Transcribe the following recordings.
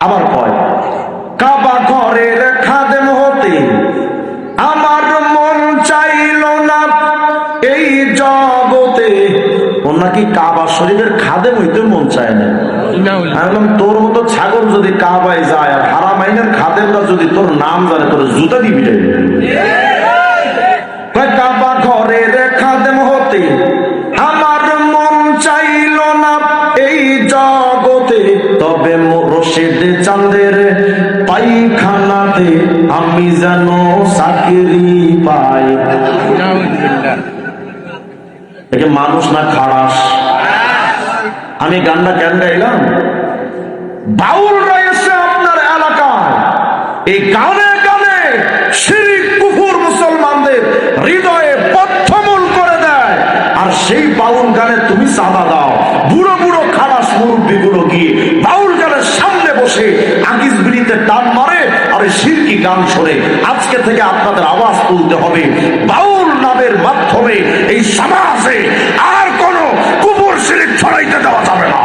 আবার কয় কাবা ঘরের খাদেম হতে আমার মন চাইল না এই জগতে। ওর নাকি কাবা শরীফের খাদেম হইতে মন চায় না। আমি তোর মতো ছাগল যদি কাবায় যায় আর হারামাইনের খাদেমরা যদি তোর নাম জানে তোর জুতা দিবি যাইবে। কাবা ঘরের খাদেম হতে আমার মন চাইল না এই জগতে, তবে রশিদ চাঁদের পায়খানাতে আমি যেন চাকরি পাই। একে মানুষ না খারাস। আমি গানটা কেন গাইলাম? বাউল রয়েছে আপনার এলাকায়, এই গানে গানে শিরক কুফর মুসলমানদের হৃদয়ে বদ্ধমূল করে দেয়। আর সেই বাউল গানে তুমি চাঁদা দাও। বুড়ো বুড়ো খারাস মুরব্বী গুলো গিয়ে বাউল গানের সামনে বসে আকিস বিড়িতে টান মারে আর শিরকি গান শোনে। আজকে থেকে আপনাদের আওয়াজ তুলতে হবে, বাউল নামের মাধ্যমে এই সমাজে আর কোন কুফর শিরক ছড়াইতে দেওয়া যাবে না।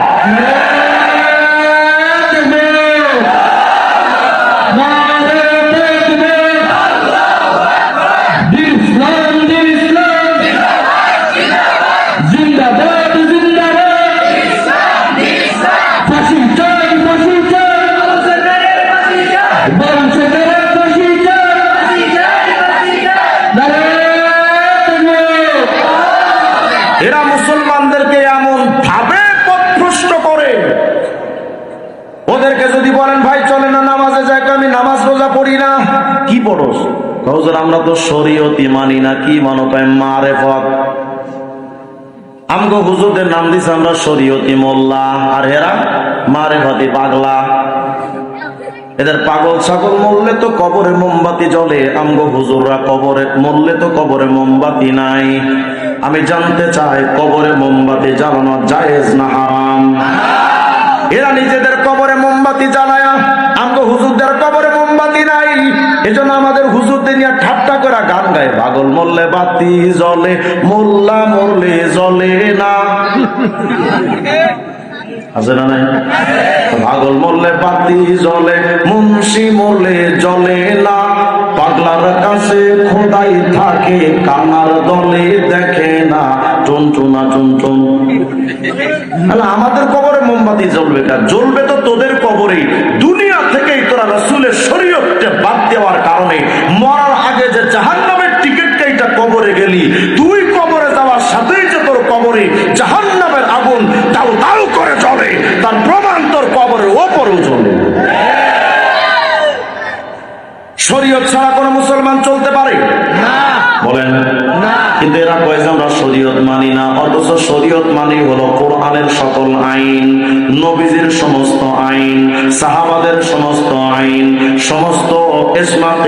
এরা মুসলমানদেরকে এমন ভাবে পথভ্রষ্ট করে, ওদেরকে যদি বলেন ভাই চলে না নামাজে যাই, আমি নামাজ রোজা পড়ি না। কি পড়োস? হুজুর আমরা তো শরীয়তই মানি না। কি মানো? কয় মারেফত। আমগো হুজুরদের নাম দিছে আমরা শরীয়তি মোল্লা, আর এরা মারেফতি পাগলা। এদের পাগল ছাগল মরলে তো কবরে মোমবাতি জ্বলে, আমগো হুজুররা কবরে মরলে তো কবরে মোমবাতি নাই। আমি জানতে চাই কবরে মোমবাতি জ্বালানো জায়েজ না হারাম? এরা নিজেদের কবরে মোমবাতি জ্বালায়, আমগো হুজুরদের কবরে মোমবাতি নাই। এজন্য আমাদের হুজুরদের নিয়ে ঠাট্টা করে গান গায়, পাগল মরলে বাতি জ্বলে, মোল্লা মরলে জ্বলে না। আছে না নাই? পাগল মরলে বাতি জ্বলে, মুন্সি মরলে জ্বলে না। পাগলার কাছে খোদাই থাকে, কানার দলে দেখে না। টুনটুনা টুনটুন। আমাদের কবরে মোমবাতি জ্বলবে কার? জ্বলবে তো তোদের কবরে। দুনিয়া থেকেই তোরা রাসূলের শরীয়তকে বাদ দেওয়ার কারণে মরার আগে যে জাহান্নামের টিকিট কেটে কবরে গেলি, তুই কবরে যাওয়ার সাথেই যে তোর কবরে জাহান্নামের আগুন দাউ দাউ করে জ্বলে, তার প্রমাণ তোর কবরের ওপরেও জ্বলে। শরীয়ত ছাড়া কোন মুসলমান চলতে পারে না? বলেন না। কিন্তু এরা কয় যে আমরা শরীয়ত মানি না, অথচ শরীয়ত মানি হলো কোরআনের সকল আইন, নবীজির সমস্ত আইন, সাহাবাদের সমস্ত আইন, সমস্ত ইসলাম।